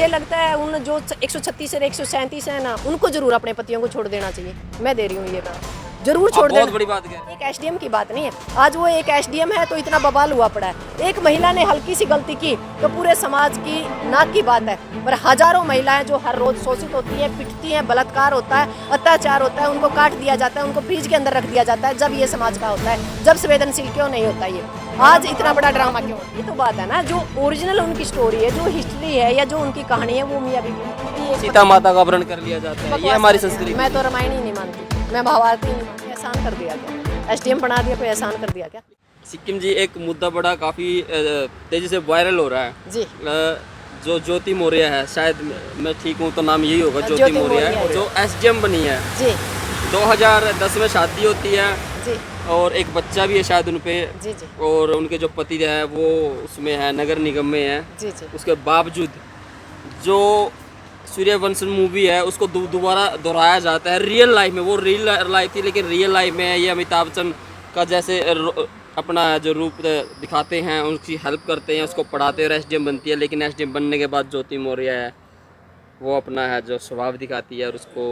मुझे लगता है उन जो 136 और 137 है ना, उनको जरूर अपने पतियों को छोड़ देना चाहिए। मैं दे रही हूँ ये काम, जरूर छोड़ देना। बहुत बड़ी बात है। एक एसडीएम की बात नहीं है, आज वो एक एसडीएम है तो इतना बवाल हुआ पड़ा है। एक महिला ने हल्की सी गलती की तो पूरे समाज की नाक की बात है, पर हजारों महिलाएं जो हर रोज शोषित होती हैं, पिटती हैं, बलात्कार होता है, अत्याचार होता है, उनको काट दिया जाता है, उनको फ्रिज के अंदर रख दिया जाता है। जब ये समाज का होता है, जब संवेदनशील क्यों नहीं होता ये? आज इतना बड़ा ड्रामा क्यों? ये तो बात है ना, जो ओरिजिनल उनकी स्टोरी है, जो हिस्ट्री है या जो उनकी कहानी है, वो मियां बीवी सीता माता का अपहरण कर लिया जाता है, ये हमारी संस्कृति। मैं तो रामायण ही नहीं मानती, मैं महाभारत ही नहीं मानती। एहसान कर दिया क्या? एसडीएम बना दिया, कोई एहसान कर दिया क्या? सिक्किम जी, एक मुद्दा बड़ा काफ़ी तेज़ी से वायरल हो रहा है जी। जो ज्योति मौर्य है, शायद मैं ठीक हूँ तो नाम यही होगा, ज्योति मौर्य है, जो एसडीएम बनी है जी। 2010 में शादी होती है जी और एक बच्चा भी है शायद उन पे, जी जी और उनके जो पति है वो उसमें है, नगर निगम में है। जी जी उसके बावजूद जो सूर्यवंशम मूवी है उसको दोबारा दोहराया जाता है रियल लाइफ में। वो रियल लाइफ थी, लेकिन रियल लाइफ में ये अमिताभ बच्चन का जैसे अपना जो रूप दिखाते हैं, उसकी हेल्प करते हैं, उसको पढ़ाते हैं और एसडीएम बनती है। लेकिन एसडीएम बनने के बाद ज्योति मौर्य है वो अपना है जो स्वभाव दिखाती है और उसको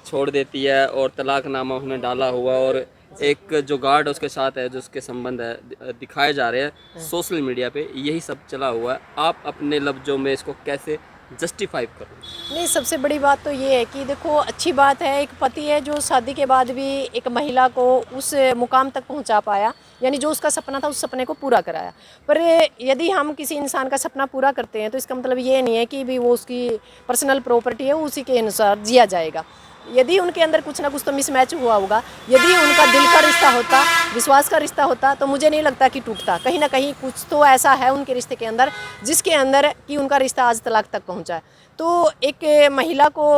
छोड़ देती है, और तलाकनामा उसने डाला हुआ, और एक जो गार्ड उसके साथ है, जो उसके संबंध है दिखाए जा रहे हैं सोशल मीडिया पे, यही सब चला हुआ है। आप अपने लफ्जों में इसको कैसे जस्टिफाई करो? नहीं, सबसे बड़ी बात तो ये है कि देखो, अच्छी बात है एक पति है जो शादी के बाद भी एक महिला को उस मुकाम तक पहुंचा पाया, यानी जो उसका सपना था उस सपने को पूरा कराया। पर यदि हम किसी इंसान का सपना पूरा करते हैं तो इसका मतलब ये नहीं है कि भी वो उसकी पर्सनल प्रॉपर्टी है, उसी के अनुसार जिया जाएगा। यदि उनके अंदर कुछ ना कुछ तो मिसमैच हुआ होगा, यदि उनका दिल का रिश्ता होता, विश्वास का रिश्ता होता, तो मुझे नहीं लगता कि टूटता। कहीं ना कहीं कुछ तो ऐसा है उनके रिश्ते के अंदर जिसके अंदर कि उनका रिश्ता आज तलाक तक पहुंचा है। तो एक महिला को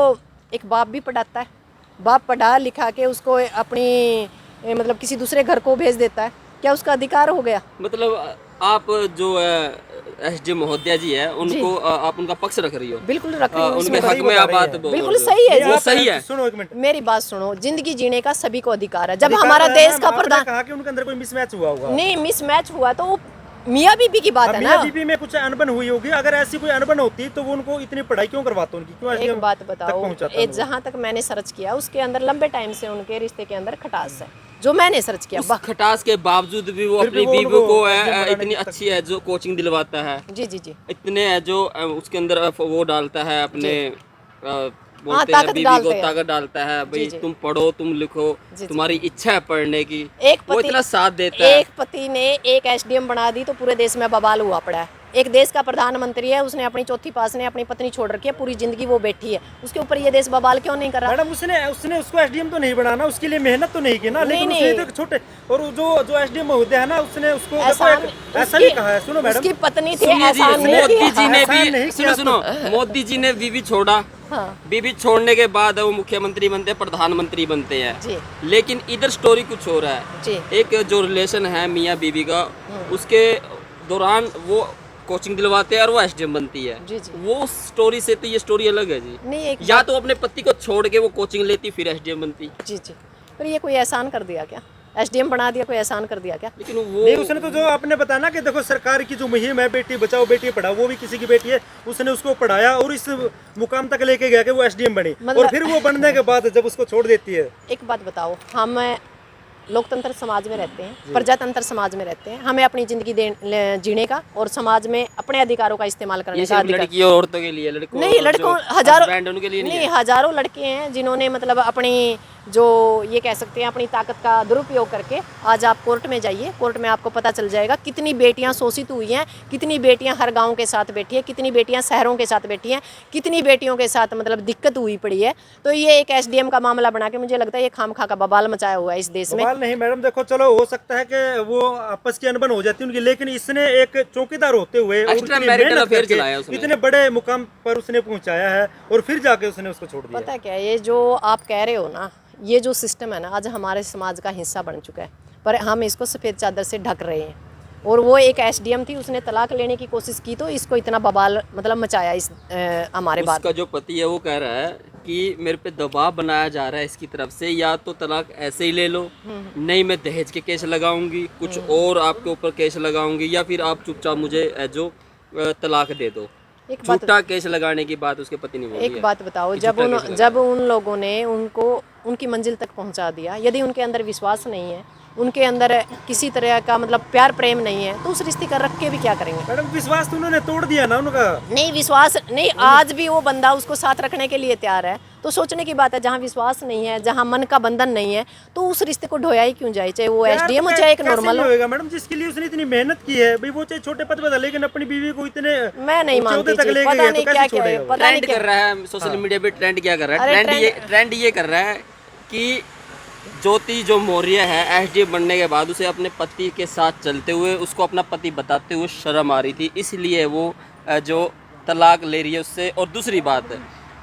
एक बाप भी पढ़ाता है, बाप पढ़ा लिखा के उसको अपनी मतलब किसी दूसरे घर को भेज देता है, क्या उसका अधिकार हो गया? मतलब आप जो एसडीएम महोदया जी है उनको आप उनका पक्ष रख रही हो? बिल्कुल रख रही हूँ, उनके हक में आप बात बोल बिल्कुल रहे हो। सही है वो जी। सही है। सुनो एक मिनट, मेरी बात सुनो, जिंदगी जीने का सभी को अधिकार है। जब हमारा देश का प्रधान कहा कि उनके अंदर कोई मिसमैच हुआ होगा। नहीं, मिसमैच हुआ तो वो मियाँ बीबी की बात है ना। मियां बीबी में कुछ अनबन हुई होगी, अगर ऐसी कोई अनबन होती तो वो उनको इतनी पढ़ाई क्यों करवाते उनकी, क्यों एक SDM बात तक बताओ, पहुंचाता जहाँ तक मैंने सर्च किया उसके अंदर लंबे टाइम से उनके रिश्ते के अंदर खटास है, जो मैंने सर्च किया। उस खटास के बावजूद भी वो फिर अपनी भी वो बीवी उनको को SDM इतनी अच्छी है जो कोचिंग दिलवाता है, जी जी जी इतने है जो उसके अंदर वो डालता है अपने बोलते ताकत हैं बीवी डालते को हैं। ताकत डालता है, भाई जी। तुम पढ़ो, तुम लिखो, जी। तुम्हारी इच्छा है पढ़ने की, एक वो पति इतना साथ देता है। एक पति ने एक एसडीएम बना दी तो पूरे देश में बवाल हुआ पड़ा है। एक देश का प्रधानमंत्री है, उसने अपनी चौथी पास ने अपनी पत्नी छोड़ रखी है, पूरी जिंदगी वो बैठी है, उसके ऊपर ये देश बवाल क्यों नहीं कर रहा? मैडम उसने उसको एसडीएम तो नहीं बनाना, उसके लिए मेहनत तो नहीं की ना, लेकिन नहीं, उसने तो छोटे, और जो एसडीएम महोदय है ना, उसने उसको ऐसा भी उसकी- कहा है। सुनो मैडम, उसकी पत्नी थी, सुनिए जी, एहसान नहीं मोदी किया। जी ने एहसान नहीं भी किया सुनो मोदी जी ने बीवी छोड़ा, हाँ बीवी छोड़ने के बाद वो मुख्यमंत्री बनते हैं, प्रधानमंत्री बनते हैं। जी लेकिन इधर स्टोरी कुछ हो रहा है। जी एक जो रिलेशन है मियाँ बीवी का, उसके दौरान वो कोचिंग दिलवाते हैं और वो एसडीएम बनती है। जी जी वो स्टोरी से तो ये स्टोरी अलग है जी। नहीं, एक या तो अपने पति को छोड़ के वो कोचिंग लेती फिर एसडीएम बनती, जी जी पर ये कोई एहसान कर दिया क्या? एसडीएम बना दिया, कोई एहसान कर दिया क्या? लेकिन वो नहीं, उसने तो जो आपने बताया ना कि देखो सरकार की जो मुहिम है बेटी बचाओ बेटी पढ़ाओ, वो भी किसी की बेटी है, उसने उसको पढ़ाया और इस मुकाम तक लेके गया कि वो एसडीएम बनी, मतलब- और फिर वो बनने के बाद जब उसको छोड़ देती है। एक बात बताओ, हम लोकतंत्र समाज में रहते हैं, प्रजातंत्र समाज में रहते हैं, हमें अपनी जिंदगी जीने का और समाज में अपने अधिकारों का इस्तेमाल करने ये का सिर्फ अधिकार। लड़की और औरतों के लिए, लड़कों नहीं, और लड़कों जो हजारों husband उनके लिए नहीं है। हजारों लड़के हैं जिन्होंने मतलब अपनी जो ये कह सकते हैं अपनी ताकत का दुरुपयोग करके, आज आप कोर्ट में जाइए, कोर्ट में आपको पता चल जाएगा कितनी बेटियां शोषित हुई हैं, कितनी बेटियां हर गांव के साथ बैठी है, कितनी बेटियां शहरों के साथ बैठी हैं, कितनी बेटियों के साथ मतलब दिक्कत हुई पड़ी है। तो ये एक एसडीएम का मामला बना के मुझे लगता है ये खामखा का बवाल मचाया हुआ है इस देश में। सवाल नहीं मैडम, देखो चलो हो सकता है कि वो आपस की अनबन हो जाती है उनकी, लेकिन इसने एक चौकीदार होते हुए और Extra इतनी marital मेहनत affair करके चलाया उसने। इतने बड़े मुकाम पर उसने पहुंचाया है, और फिर जाके उसने उसको छोड़ दिया। पता है क्या, ये जो आप कह रहे हो ना, ये जो सिस्टम है ना, आज हमारे समाज का हिस्सा बन चुका है, पर हम इसको सफ़ेद चादर से ढक रहे हैं। और वो एक एसडीएम थी, उसने तलाक लेने की कोशिश की तो इसको इतना बवाल मतलब मचाया इस हमारे बाद। उसका जो पति है वो कह रहा है कि मेरे पे दबाव बनाया जा रहा है इसकी तरफ से, या तो तलाक ऐसे ही ले लो, नहीं मैं दहेज के केस लगाऊंगी, कुछ और आपके ऊपर केस लगाऊंगी, या फिर आप चुपचाप मुझे जो तलाक दे दो। एक बात झूठा केस लगाने की बात उसके पति ने बोली एक है। बात बताओ, कि जब झूठा केस उन जब उन लोगों ने उनको उनकी मंजिल तक पहुंचा दिया, यदि उनके अंदर विश्वास नहीं है, उनके अंदर किसी तरह का मतलब प्यार प्रेम नहीं है, तो उस रिश्ते का रख के भी क्या करेंगे? मैडम विश्वास तो उन्होंने तोड़ दिया ना उनका। नहीं विश्वास नहीं, आज भी वो बंदा उसको साथ रखने के लिए तैयार है, तो सोचने की बात है। जहाँ विश्वास नहीं है, जहाँ मन का बंधन नहीं है, तो उस रिश्ते को ढोया ही क्यों जाए, चाहे वो यार, एसडीएम हो तो चाहे एक कैसे नॉर्मल नहीं हो। होएगा मैडम, जिसके लिए उसने इतनी मेहनत की है भाई, वो चाहे छोटे पद पर था, लेकिन अपनी बीवी को इतने मैं नहीं ऊंचे मानती ओहदे तक जी, लेके पता गया, नहीं तो क्या कैसे क्या है, छोड़ेगा वो? पता नहीं ट्रेंड कर क्या। रहा है सोशल मीडिया पे, ट्रेंड क्या कर रहा है, अरे ट्रेंड ये कर रहा है कि ज्योति जो मौर्य है एसडीएम बनने के बाद उसे अपने पति के साथ चलते हुए उसको अपना पति बताते हुए शर्म आ रही थी, इसलिए वो जो तलाक ले रही है उससे। और दूसरी बात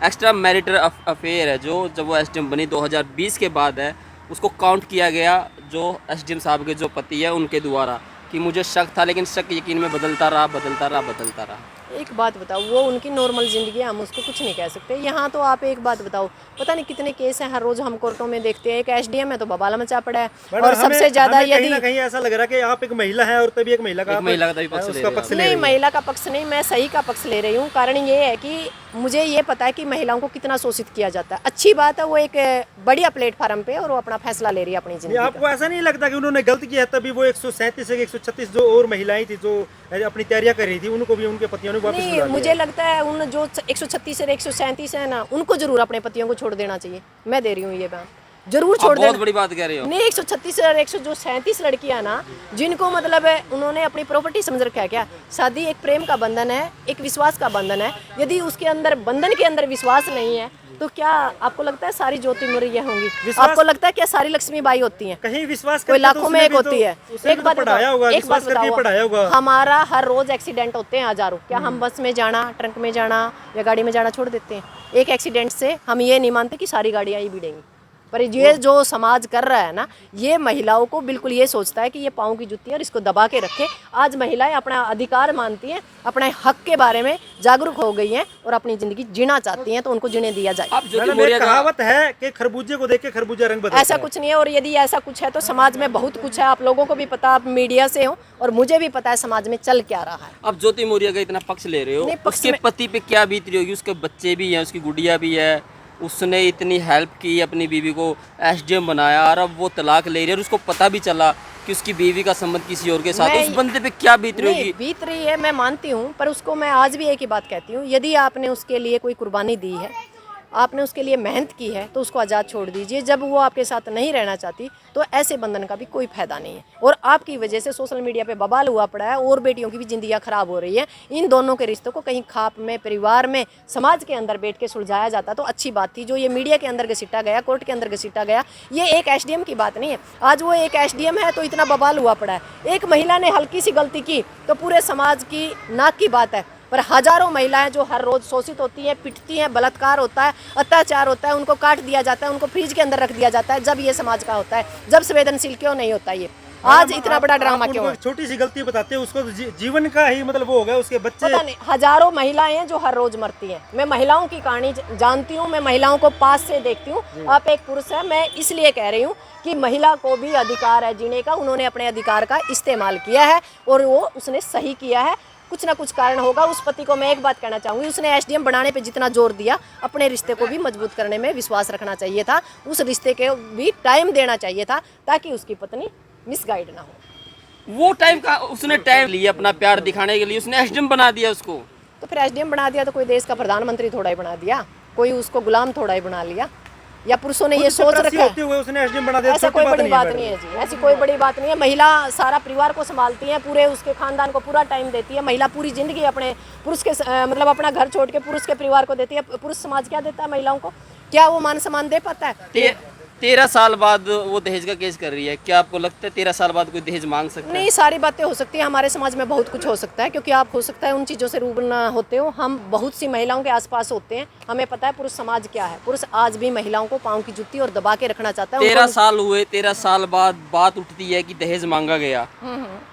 एक्स्ट्रा मैरिटल अफेयर है जो जब वो एसडीएम बनी 2020 के बाद है, उसको काउंट किया गया जो एसडीएम साहब के जो पति है उनके द्वारा, कि मुझे शक था लेकिन शक यकीन में बदलता रहा। एक बात बताओ, वो उनकी नॉर्मल जिंदगी है, हम उसको कुछ नहीं कह सकते। यहाँ तो आप एक बात बताओ, पता नहीं कितने केस हैं हर रोज हम कोर्टों में देखते हैं, एक एसडीएम है तो बबाला मचा पड़ा है। मैडम, और सबसे ज्यादा हमें कहीं यदि ना कहीं ऐसा लग रहा है कि आप एक महिला है और तभी एक महिला का तभी पक्ष ले उसका रहे हो। पक्ष ले नहीं, रही है। महिला का पक्ष नहीं, मैं सही का पक्ष ले रही हूँ। कारण ये है कि मुझे ये पता है कि महिलाओं को कितना शोषित किया जाता है। अच्छी बात है वो एक बढ़िया प्लेटफॉर्म पे और वो अपना फैसला ले रही है अपनी नहीं, जिंदगी का। आपको ऐसा नहीं लगता कि उन्होंने गलत किया, तभी वो 137 से 136 जो और महिलाएं थी जो अपनी तैयारियां कर रही थी, उनको भी उनके पतियों ने वापस नहीं, बुला लिया। मुझे लगता है उन जो 136 और 137 है ना, उनको जरूर अपने पतियों को छोड़ देना चाहिए। मैं दे रही हूँ ये बयान, जरूर छोड़ आप बहुत देना। बड़ी बात कह रहे हो। नहीं, 136 और 137 लड़कियां ना, जिनको मतलब है उन्होंने अपनी प्रॉपर्टी समझ रखा है क्या? शादी एक प्रेम का बंधन है, एक विश्वास का बंधन है। यदि उसके अंदर बंधन के अंदर विश्वास नहीं है, तो क्या आपको लगता है सारी ज्योति मुर्गियां होंगी? आपको लगता है क्या सारी लक्ष्मीबाई होती हैं? कहीं विश्वास कोई करके लाखों तो में उसने एक भी तो- होती है। उसने एक भी बात तो पढ़ाया होगा, एक विश्वास बात करके बताओ, पढ़ाया होगा। हमारा हर रोज एक्सीडेंट होते हैं हजारों। क्या हम बस में जाना, ट्रक में जाना या गाड़ी में जाना छोड़ देते हैं? एक एक्सीडेंट से हम ये नहीं मानते कि सारी गाड़ियां ही भिड़ेंगी। पर ये जो समाज कर रहा है ना, ये महिलाओं को बिल्कुल ये सोचता है कि ये पाँव की जुत्ती है और इसको दबा के रखे। आज महिलाएं अपना अधिकार मानती हैं, अपने हक के बारे में जागरूक हो गई हैं और अपनी जिंदगी जीना चाहती हैं, तो उनको जीने दिया जाए। आप ज्योति मैडम, मौर्य एक का कहावत है कि खरबूजे को देख के खरबूजा रंग बदलता ऐसा है। कुछ नहीं है। और यदि ऐसा कुछ है तो समाज में बहुत कुछ है, आप लोगों को भी पता, आप मीडिया से हो और मुझे भी पता है समाज में चल क्या रहा है। आप ज्योति मौर्य का इतना पक्ष ले रहे हो, नहीं, पक्ष उसके में- पति पे क्या बीत रही होगी? उसके बच्चे भी हैं, उसकी गुड़िया भी है, उसने इतनी हेल्प की, अपनी बीवी को एसडीएम बनाया, और अब वो तलाक ले रही है और उसको पता भी चला कि उसकी बीवी का संबंध किसी और के साथ है। मैं- उस बंदे पे क्या बीत रही नहीं, होगी? बीत रही है, मैं मानती हूँ, पर उसको मैं आज भी एक ही बात कहती हूँ, यदि आपने उसके लिए कोई कुर्बानी दी है, आपने उसके लिए मेहनत की है, तो उसको आज़ाद छोड़ दीजिए। जब वो आपके साथ नहीं रहना चाहती तो ऐसे बंधन का भी कोई फायदा नहीं है। और आपकी वजह से सोशल मीडिया पे बवाल हुआ पड़ा है और बेटियों की भी जिंदगियां खराब हो रही है। इन दोनों के रिश्तों को कहीं खाप में, परिवार में, समाज के अंदर बैठ के सुलझाया जाता तो अच्छी बात थी। जो ये मीडिया के अंदर घसीटा गया, कोर्ट के अंदर घसीटा गया, ये एक एसडीएम की बात नहीं है। आज वो एक एसडीएम है तो इतना बवाल हुआ पड़ा है। एक महिला ने हल्की सी गलती की तो पूरे समाज की नाक की बात है। पर हजारों महिलाएं जो हर रोज शोषित होती हैं, पिटती हैं, बलात्कार होता है, अत्याचार होता है, उनको काट दिया जाता है, उनको फ्रिज के अंदर रख दिया जाता है। जब ये समाज का होता है, जब संवेदनशील क्यों नहीं होता ये? आज इतना बड़ा ड्रामा क्यों है? छोटी सी गलती बताते हैं उसको जीवन का ही मतलब वो हो गया, उसके बच्चे। पता नहीं, हजारों महिलाएं हैं जो हर रोज मरती हैं। मैं महिलाओं की कहानी जानती हूँ, मैं महिलाओं को पास से देखती हूँ। आप एक पुरुष है, मैं इसलिए कह रही हूँ कि महिला को भी अधिकार है जीने का। उन्होंने अपने अधिकार का इस्तेमाल किया है और वो उसने सही किया है। कुछ ना कुछ कारण होगा। उस पति को मैं एक बात कहना चाहूँगी, उसने एसडीएम बनाने पे जितना जोर दिया, अपने रिश्ते को भी मजबूत करने में विश्वास रखना चाहिए था। उस रिश्ते के भी टाइम देना चाहिए था ताकि उसकी पत्नी मिसगाइड ना हो। वो टाइम का उसने टाइम लिया अपना प्यार दिखाने के लिए, उसने एसडीएम बना दिया उसको। तो फिर एसडीएम बना दिया तो कोई देश का प्रधानमंत्री थोड़ा ही बना दिया, कोई उसको गुलाम थोड़ा ही बना लिया। या पुरुषों ने ये सोच रखा होते हुए उसने एसडीएम बना दिया, ऐसा छोटी कोई बड़ी बात मैडम। नहीं है जी, ऐसी कोई बड़ी बात नहीं है। महिला सारा परिवार को संभालती है, पूरे उसके खानदान को पूरा टाइम देती है। महिला पूरी जिंदगी अपने पुरुष के मतलब अपना घर छोड़ के पुरुष के परिवार को देती है। पुरुष समाज क्या देता है महिलाओं को? क्या वो मान सम्मान दे पाता है? 13 साल बाद वो दहेज का केस कर रही है। क्या आपको लगता है 13 साल बाद कोई दहेज मांग सकता है? नहीं, सारी बातें हो सकती है। हमारे समाज में बहुत कुछ हो सकता है, क्योंकि आप हो सकता है उन चीज़ों से रूबरू ना होते हो। हम बहुत सी महिलाओं के आसपास होते हैं, हमें पता है पुरुष समाज क्या है। पुरुष आज भी महिलाओं को पाँव की जुत्ती और दबा के रखना चाहता है। 13 साल हुए, 13 साल बाद बात उठती है कि दहेज मांगा गया।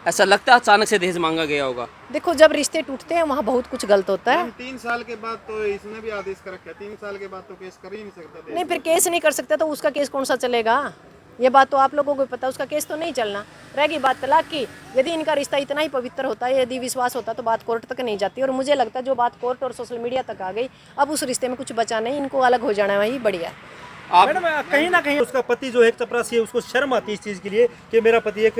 ऐसा लगता है अचानक से दहेज मांगा गया होगा? देखो, जब रिश्ते टूटते हैं वहाँ बहुत कुछ गलत होता है। 3 साल के बाद तो इसने भी आदेश कर रखा है, 3 साल के बाद तो केस कर ही नहीं सकता। नहीं, फिर केस नहीं कर सकता तो उसका केस कौन सा चलेगा? ये बात तो आप लोगों को पता, उसका केस तो नहीं चलना। रहेगी बात तलाक की, यदि इनका रिश्ता इतना ही पवित्र होता है, यदि विश्वास होता तो बात कोर्ट तक नहीं जाती। और मुझे लगता है जो बात कोर्ट और सोशल मीडिया तक आ गई, अब उस रिश्ते में कुछ बचा नहीं, इनको अलग हो जाना वही बढ़िया है। आप मैडम कहीं ना कहीं उसका पति जो है एक चपरासी है, उसको शर्म आती है इस चीज़ के लिए कि मेरा पति एक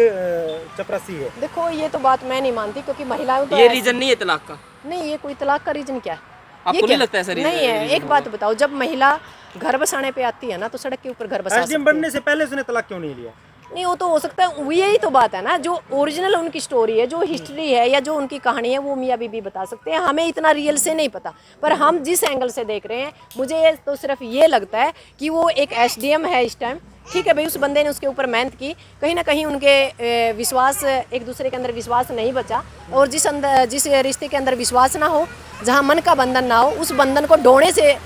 चपरासी है। देखो ये तो बात मैं नहीं मानती, क्योंकि महिलाएं तो ये रीजन नहीं है तलाक का? नहीं, ये कोई तलाक का रीजन क्या है? आपको ये नहीं क्या? लगता ऐसा रीजन नहीं है। एक बात बताओ, जब महिला घर बसाने पे आती है ना, तो सड़क के ऊपर घर बसा सकती एसडीएम है। बनने से पहले उसने तलाक क्यों नहीं लिया? नहीं, वो तो हो सकता है, यही तो बात है ना, जो ओरिजिनल उनकी स्टोरी है, जो हिस्ट्री है या जो उनकी कहानी है, वो मियाँ बीबी बता सकते हैं। हमें इतना रियल से नहीं पता, पर हम जिस एंगल से देख रहे हैं, मुझे तो सिर्फ ये लगता है कि वो एक एसडीएम है इस टाइम। ठीक है भाई, उस बंदे ने उसके ऊपर मेहनत की, कहीं ना कहीं उनके विश्वास, एक दूसरे के अंदर विश्वास नहीं बचा। और जिस रिश्ते के अंदर विश्वास ना हो, जहाँ मन का बंधन ना हो, उस बंधन को ढोने से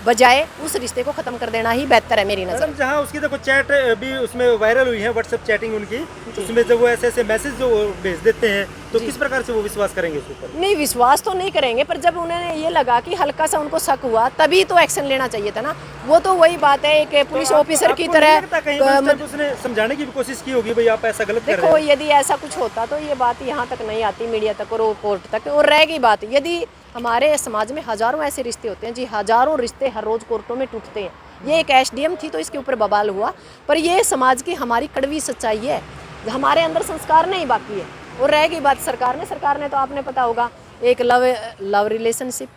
बजाय उस रिश्ते को खत्म कर देना ही बेहतर है मेरी नज़र। मैडम जहाँ उसकी देखो चैट भी उसमें वायरल हुई है, व्हाट्सएप चैटिंग उनकी, उसमें जब वो ऐसे ऐसे मैसेज जो भेज देते हैं, तो किस प्रकार से वो विश्वास करेंगे उस ऊपर? नहीं, विश्वास तो नहीं करेंगे, पर जब उन्हें ये लगा कि हल्का सा उनको शक हुआ, तभी तो एक्शन लेना चाहिए था ना। वो तो वही बात है, एक पुलिस ऑफिसर की आपको नहीं लगता कहीं उस तरह। तक उसने समझाने की भी कोशिश की होगी, भाई आप ऐसा गलत कर रहे देखो, हैं? यदि ऐसा कुछ होता तो ये बात यहाँ तक नहीं आती, मीडिया तक और कोर्ट तक। और रहेगी बात, यदि हमारे समाज में हजारों ऐसे रिश्ते होते हैं जी, हजारों रिश्ते हर रोज कोर्टों में टूटते हैं। ये एक एसडीएम थी तो इसके ऊपर बवाल हुआ, पर ये समाज की हमारी कड़वी सच्चाई है, हमारे अंदर संस्कार नहीं बाकी है। और रहेगी बात सरकार ने तो आपने पता होगा, एक लव रिलेशनशिप,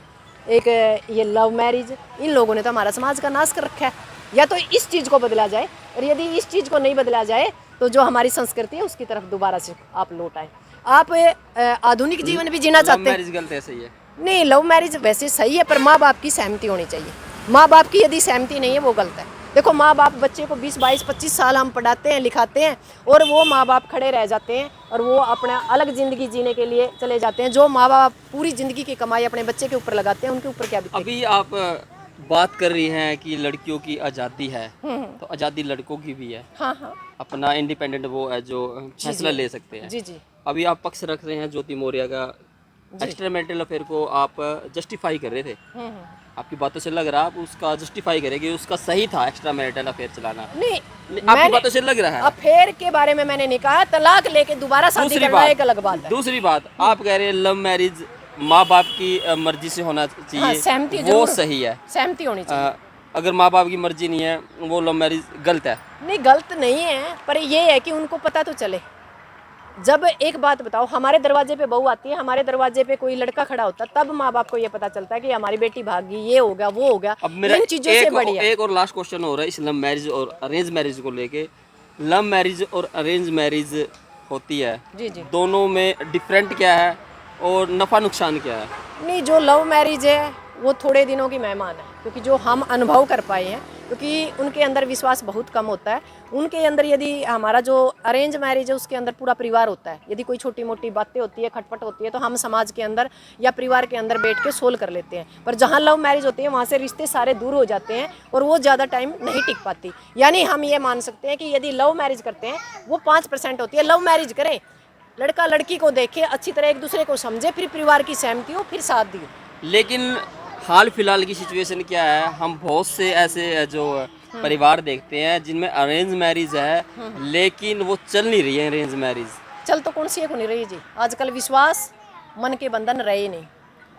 एक ये लव मैरिज, इन लोगों ने तो हमारा समाज का नाश कर रखा है। या तो इस चीज़ को बदला जाए, और यदि इस चीज़ को नहीं बदला जाए तो जो हमारी संस्कृति है उसकी तरफ दोबारा से आप लौट आए। आप आधुनिक जीवन भी जीना चाहते हैं। मैरिज गलत है, सही है? नहीं, लव मैरिज वैसे सही है, पर माँ बाप की सहमति होनी चाहिए। माँ बाप की यदि सहमति नहीं है, वो गलत है। देखो, माँ बाप बच्चे को 20, 22, 25 साल हम पढ़ाते हैं, लिखाते हैं, और वो माँ बाप खड़े रह जाते हैं और वो अपना अलग ज़िंदगी जीने के लिए चले जाते हैं। जो माँ बाप पूरी ज़िंदगी की कमाई अपने बच्चे के ऊपर लगाते हैं, उनके ऊपर क्या बीतेगी? अभी आप बात कर रही हैं कि लड़कियों की आज़ादी है, तो आज़ादी लड़कों की भी है। हाँ हाँ अपना इंडिपेंडेंट वो है जो फैसला ले सकते हैं। जी जी। अभी आप पक्ष रख रहे हैं ज्योति मौर्य का, एक्स्ट्रा मैरिटल अफेयर को आप जस्टिफाई कर रहे थे। आपकी बातों से लग रहा है आप उसका जस्टिफाई करें कि उसका सही था एक्स्ट्रा मैरिटल अफेयर चलाना। नहीं, आपकी बातों से लग रहा है। अफेयर के बारे में मैंने नहीं कहा, तलाक लेके दोबारा शादी करना एक अलग बात है। दूसरी बात, आप कह रहे हैं लव मैरिज माँ बाप की मर्जी से होना चाहिए। हाँ, सहमति वो जरूर सही है, सहमति होनी चाहिए। अगर माँ बाप की मर्जी नहीं है, वो लव मैरिज गलत है। नहीं, गलत नहीं है, पर ये है कि उनको पता तो चले। जब एक बात बताओ, हमारे दरवाजे पे बहू आती है, हमारे दरवाजे पे कोई लड़का खड़ा होता है, तब माँ बाप को ये पता चलता है कि हमारी बेटी भागी, ये हो गया, वो हो गया। अब मेरा इन चीजों से बढ़िया एक और लास्ट क्वेश्चन हो रहा है इस लव मैरिज और अरेंज मैरिज को लेके। लव मैरिज और अरेंज मैरिज होती है, जी जी। दोनों में डिफरेंट क्या है और नफ़ा नुकसान क्या है? नहीं, जो लव मैरिज है वो थोड़े दिनों की मेहमान है, क्योंकि जो हम अनुभव कर पाए हैं, क्योंकि उनके अंदर विश्वास बहुत कम होता है। उनके अंदर यदि हमारा जो अरेंज मैरिज है उसके अंदर पूरा परिवार होता है। यदि कोई छोटी मोटी बातें होती है, खटपट होती है, तो हम समाज के अंदर या परिवार के अंदर बैठ के सोल्व कर लेते हैं। पर जहाँ लव मैरिज होती है वहाँ से रिश्ते सारे दूर हो जाते हैं और वो ज़्यादा टाइम नहीं टिक पाती। यानी हम ये मान सकते हैं कि यदि लव मैरिज करते हैं वो 5% होती है। लव मैरिज करें, लड़का लड़की को देखे, अच्छी तरह एक दूसरे को समझे, फिर परिवार की सहमति हो, फिर साथ दिए। लेकिन हाल फिलहाल की सिचुएशन क्या है, हम बहुत से ऐसे जो परिवार देखते हैं जिनमें अरेंज मैरिज है, लेकिन वो चल नहीं रही है अरेंज मैरिज। चल तो कौन सी एक नहीं रही जी, आजकल विश्वास मन के बंधन रहे नहीं,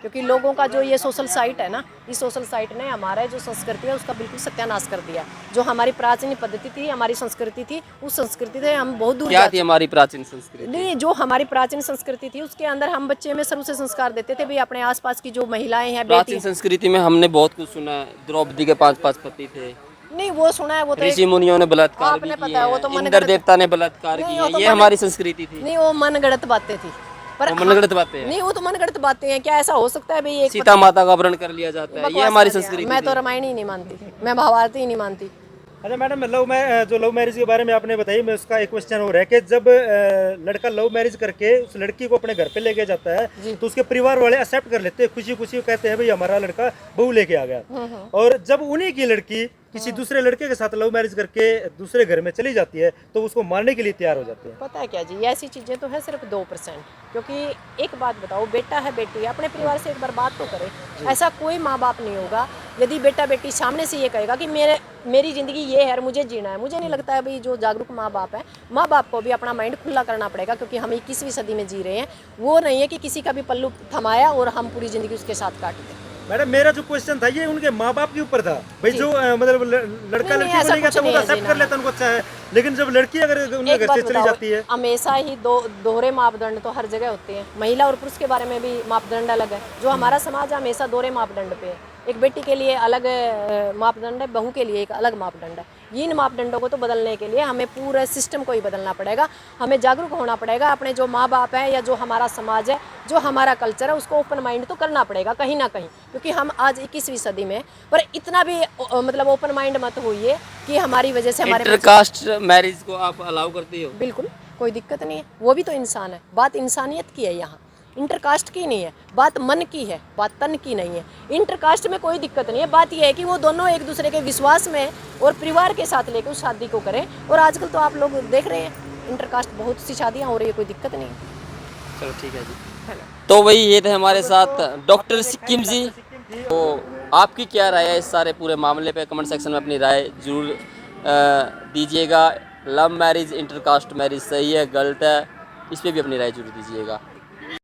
क्योंकि लोगों का जो ये सोशल साइट है ना, इस सोशल साइट ने हमारा जो संस्कृति है उसका बिल्कुल सत्यानाश कर दिया। जो हमारी प्राचीन पद्धति थी, हमारी संस्कृति थी, उस संस्कृति से हम बहुत दूर क्या थी हमारी प्राचीन संस्कृति? नहीं, जो हमारी प्राचीन संस्कृति थी उसके अंदर हम बच्चे में शुरू से संस्कार देते थे, भाई अपने आसपास की जो महिलाएं हैं, प्राचीन बेटी। संस्कृति में हमने बहुत कुछ सुना है, द्रौपदी के 5 पति थे, नहीं, वो सुना है, वो तो ऋषि मुनियों ने बलात्कार भी आपने किए पता है, वो तो हैं, मन इंद्र गढ़ंत- देवता ने बलात्कार नहीं, किए वो हैं, तो ये मन- हमारी संस्कृति थी। नहीं, वो मनगढ़ंत बातें थी। पर वो मनगढ़ंत बातें हैं। नहीं, वो तो मनगढ़ंत बातें हैं। क्या ऐसा हो सकता है भाई एक सीता माता का अपहरण कर लिया जाता है, ये बकवास हमारी कर दिया। संस्कृति मैं तो थी। रामायण ही नहीं मानती, मैं महाभारत ही नहीं मानती। अच्छा मैडम, जो लव मैरिज के बारे में आपने बताई, मैं उसका एक क्वेश्चन हो रहा है कि जब लड़का लव मैरिज करके उस लड़की को अपने घर पे लेके जाता है तो उसके परिवार वाले एक्सेप्ट कर लेते हैं, खुशी खुशी कहते हैं भाई हमारा लड़का बहू लेके आ गया। और जब उन्हीं की लड़की किसी दूसरे लड़के के साथ लव मैरिज करके दूसरे घर में चली जाती है तो उसको मारने के लिए तैयार हो जाते हैं। पता है क्या जी, ऐसी चीज़ें तो है सिर्फ 2%। क्योंकि एक बात बताओ, बेटा है बेटी है, अपने परिवार से एक बार बात तो करे। ऐसा कोई माँ बाप नहीं होगा यदि बेटा बेटी सामने से ये कहेगा कि मेरी ज़िंदगी ये है और मुझे जीना है, मुझे नहीं लगता है भाई जो जागरूक माँ बाप हैं, माँ बाप को भी अपना माइंड खुला करना पड़ेगा, क्योंकि हम 21वीं सदी में जी रहे हैं। वो नहीं है कि किसी का भी पल्लू थमाया और हम पूरी ज़िंदगी उसके साथ काट दें। मैडम मेरा जो क्वेश्चन था ये उनके माँ बाप के ऊपर था भाई, जो मतलब लड़का नहीं, लड़की ऐसा को लेकर कुछ तो वो नहीं है एक्सेप्ट जी, कर ना। लेता है, उनको अच्छा है, लेकिन जब लड़की अगर उनके एक घर बात से चली बताओ, जाती है। हमेशा ही दोहरे मापदंड तो हर जगह होते हैं। महिला और पुरुष के बारे में भी मापदंड अलग है। जो हमारा समाज है हमेशा दोहरे मापदंड पे है। एक बेटी के लिए अलग मापदंड है, बहू के लिए एक अलग मापदंड है। इन मापदंडों को तो बदलने के लिए हमें पूरे सिस्टम को ही बदलना पड़ेगा। हमें जागरूक होना पड़ेगा। अपने जो माँ बाप हैं या जो हमारा समाज है, जो हमारा कल्चर है, उसको ओपन माइंड तो करना पड़ेगा कहीं ना कहीं, क्योंकि हम आज 21वीं सदी में। पर इतना भी मतलब ओपन माइंड मत होइए कि हमारी वजह से हमारे इंटरकास्ट मैरिज को आप अलाउ करती हो? बिल्कुल कोई दिक्कत नहीं है, वो भी तो इंसान है। बात इंसानियत की है, यहाँ इंटरकास्ट की नहीं है, बात मन की है, बात तन की नहीं है। इंटरकास्ट में कोई दिक्कत नहीं है, बात यह है कि वो दोनों एक दूसरे के विश्वास में और परिवार के साथ लेकर उस शादी को करें। और आजकल तो आप लोग देख रहे हैं इंटरकास्ट बहुत सी शादियाँ हो रही है, कोई दिक्कत नहीं है। चलो ठीक है जी। तो वही ये थे हमारे साथ डॉक्टर सिक्किम जी। तो आपकी क्या राय है इस सारे पूरे मामले पे? कमेंट सेक्शन में अपनी राय जरूर दीजिएगा। लव मैरिज इंटरकास्ट मैरिज सही है गलत है, इस पर भी अपनी राय जरूर दीजिएगा।